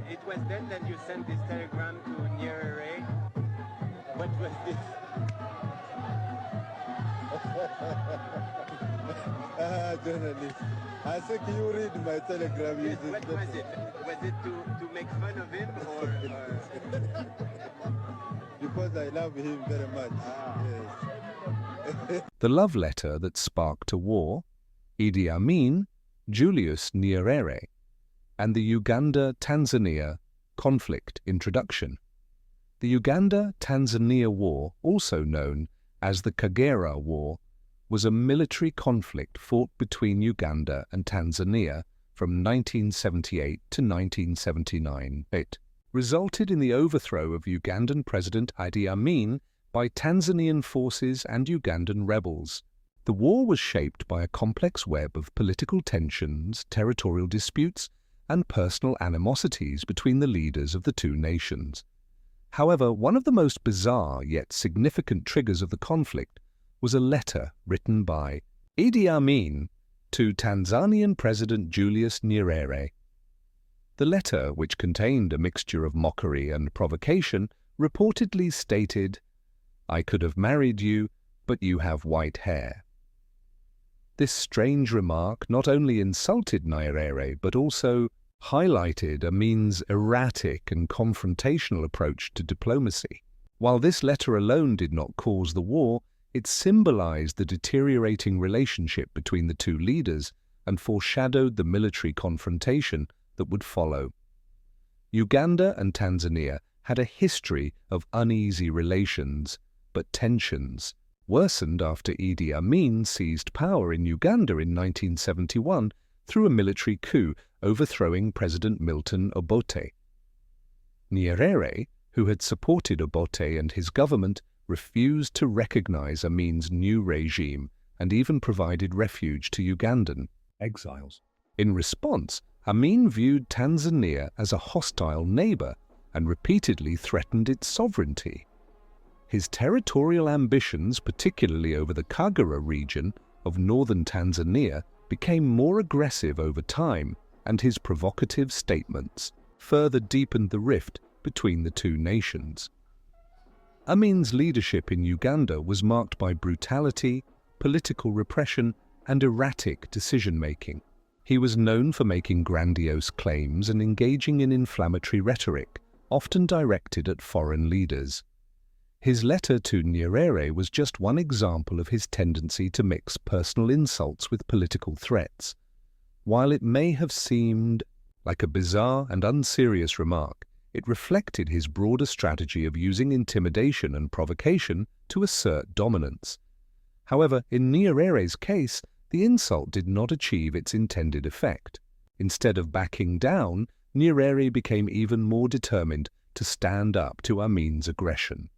it was then that you sent this telegram to Nyerere. What was this? Journalist, I think you read my telegram. Yes, what was it? Was it to make fun of him or? Because I love him very much. Yes. The love letter that sparked a war, Idi Amin, Julius Nyerere, and the Uganda-Tanzania conflict introduction. The Uganda-Tanzania War, also known as the Kagera War, was a military conflict fought between Uganda and Tanzania from 1978 to 1979. It resulted in the overthrow of Ugandan President Idi Amin by Tanzanian forces and Ugandan rebels. The war was shaped by a complex web of political tensions, territorial disputes, and personal animosities between the leaders of the two nations. However, one of the most bizarre yet significant triggers of the conflict was a letter written by Idi Amin to Tanzanian President Julius Nyerere. The letter, which contained a mixture of mockery and provocation, reportedly stated, "I could have married you, but you have white hair." This strange remark not only insulted Nyerere, but also highlighted Amin's erratic and confrontational approach to diplomacy. While this letter alone did not cause the war, it symbolized the deteriorating relationship between the two leaders and foreshadowed the military confrontation that would follow. Uganda and Tanzania had a history of uneasy relations, but tensions worsened after Idi Amin seized power in Uganda in 1971 through a military coup overthrowing President Milton Obote. Nyerere, who had supported Obote and his government, refused to recognize Amin's new regime and even provided refuge to Ugandan exiles. In response, Amin viewed Tanzania as a hostile neighbor and repeatedly threatened its sovereignty. His territorial ambitions, particularly over the Kagera region of northern Tanzania, became more aggressive over time, and his provocative statements further deepened the rift between the two nations. Amin's leadership in Uganda was marked by brutality, political repression, and erratic decision-making. He was known for making grandiose claims and engaging in inflammatory rhetoric, often directed at foreign leaders. His letter to Nyerere was just one example of his tendency to mix personal insults with political threats. While it may have seemed like a bizarre and unserious remark, it reflected his broader strategy of using intimidation and provocation to assert dominance. However, in Nyerere's case, the insult did not achieve its intended effect. Instead of backing down, Nyerere became even more determined to stand up to Amin's aggression.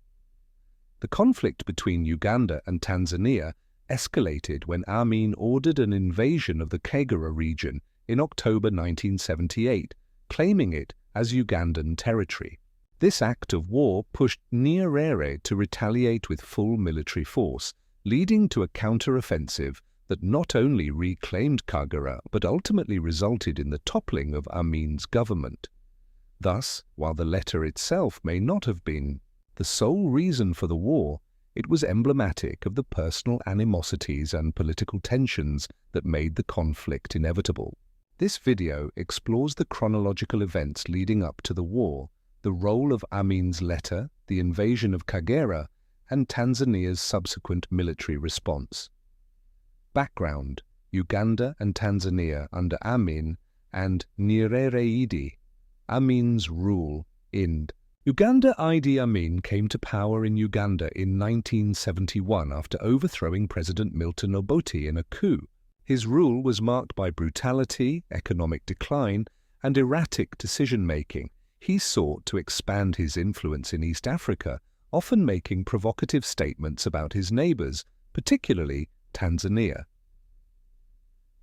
The conflict between Uganda and Tanzania escalated when Amin ordered an invasion of the Kagera region in October 1978, claiming it as Ugandan territory. This act of war pushed Nyerere to retaliate with full military force, leading to a counter-offensive that not only reclaimed Kagera but ultimately resulted in the toppling of Amin's government. Thus, while the letter itself may not have been the sole reason for the war, it was emblematic of the personal animosities and political tensions that made the conflict inevitable. This video explores the chronological events leading up to the war, the role of Amin's letter, the invasion of Kagera, and Tanzania's subsequent military response. Background: Uganda and Tanzania under Amin and Nyerere Idi. Amin's rule in Uganda. Idi Amin came to power in Uganda in 1971 after overthrowing President Milton Obote in a coup. His rule was marked by brutality, economic decline, and erratic decision-making. He sought to expand his influence in East Africa, often making provocative statements about his neighbors, particularly Tanzania.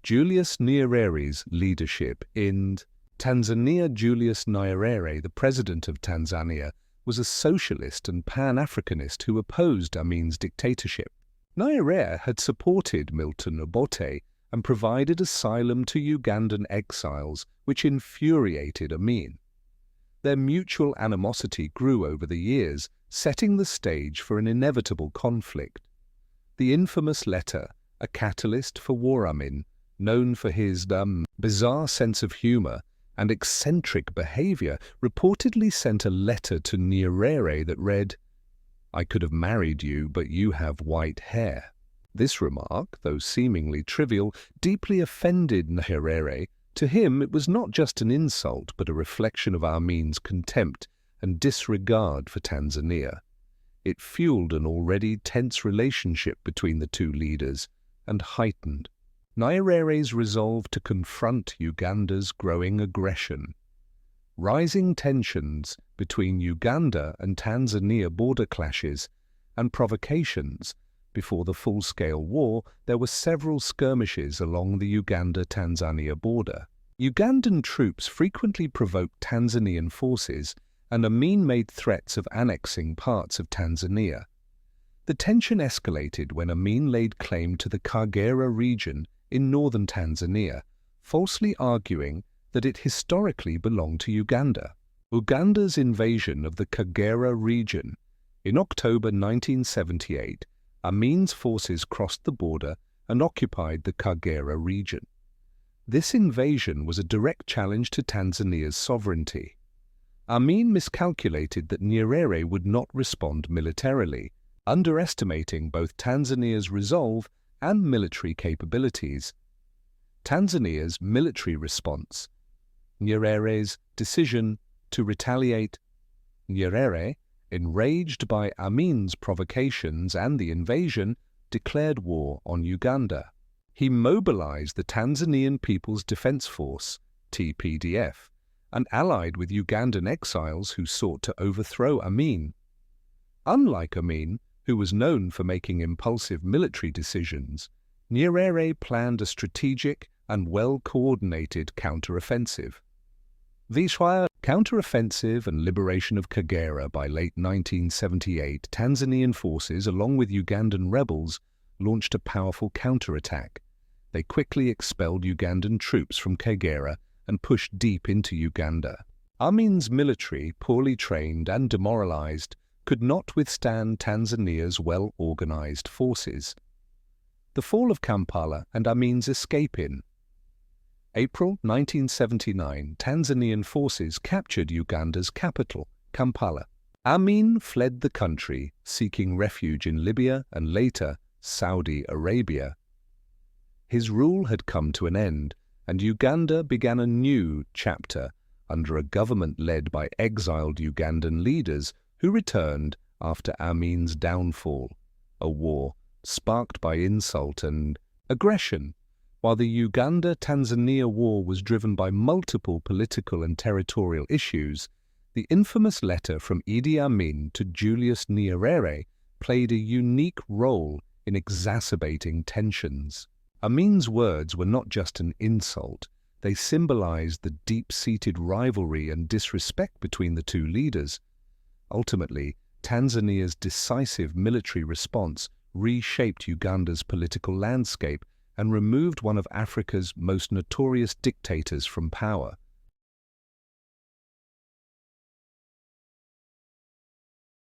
Julius Nyerere's leadership in Tanzania. Julius Nyerere, the president of Tanzania, was a socialist and Pan-Africanist who opposed Amin's dictatorship. Nyerere had supported Milton Obote and provided asylum to Ugandan exiles, which infuriated Amin. Their mutual animosity grew over the years, setting the stage for an inevitable conflict. The infamous letter, a catalyst for War Amin, known for his bizarre sense of humor and eccentric behavior, reportedly sent a letter to Nyerere that read, "I could have married you, but you have white hair." This remark, though seemingly trivial, deeply offended Nyerere. To him, it was not just an insult, but a reflection of Amin's contempt and disregard for Tanzania. It fueled an already tense relationship between the two leaders and heightened Nyerere's resolve to confront Uganda's growing aggression. Rising tensions between Uganda and Tanzania border clashes and provocations. Before the full-scale war, there were several skirmishes along the Uganda-Tanzania border. Ugandan troops frequently provoked Tanzanian forces, and Amin made threats of annexing parts of Tanzania. The tension escalated when Amin laid claim to the Kagera region in northern Tanzania, falsely arguing that it historically belonged to Uganda. Uganda's invasion of the Kagera region. In October 1978, Amin's forces crossed the border and occupied the Kagera region. This invasion was a direct challenge to Tanzania's sovereignty. Amin miscalculated that Nyerere would not respond militarily, underestimating both Tanzania's resolve and military capabilities. Tanzania's military response. Nyerere's decision to retaliate. Nyerere, enraged by Amin's provocations and the invasion, declared war on Uganda. He mobilized the Tanzanian People's Defense Force, TPDF, and allied with Ugandan exiles who sought to overthrow Amin. Unlike Amin, who was known for making impulsive military decisions, Nyerere planned a strategic and well-coordinated counteroffensive. The counteroffensive and liberation of Kagera by late 1978, Tanzanian forces, along with Ugandan rebels, launched a powerful counterattack. They quickly expelled Ugandan troops from Kagera and pushed deep into Uganda. Amin's military, poorly trained and demoralized, could not withstand Tanzania's well-organized forces. The fall of Kampala and Amin's escape in April 1979, Tanzanian forces captured Uganda's capital, Kampala. Amin fled the country, seeking refuge in Libya and later Saudi Arabia. His rule had come to an end, and Uganda began a new chapter under a government led by exiled Ugandan leaders who returned after Amin's downfall, a war sparked by insult and aggression. While the Uganda-Tanzania War was driven by multiple political and territorial issues, the infamous letter from Idi Amin to Julius Nyerere played a unique role in exacerbating tensions. Amin's words were not just an insult, they symbolized the deep-seated rivalry and disrespect between the two leaders. Ultimately, Tanzania's decisive military response reshaped Uganda's political landscape and removed one of Africa's most notorious dictators from power.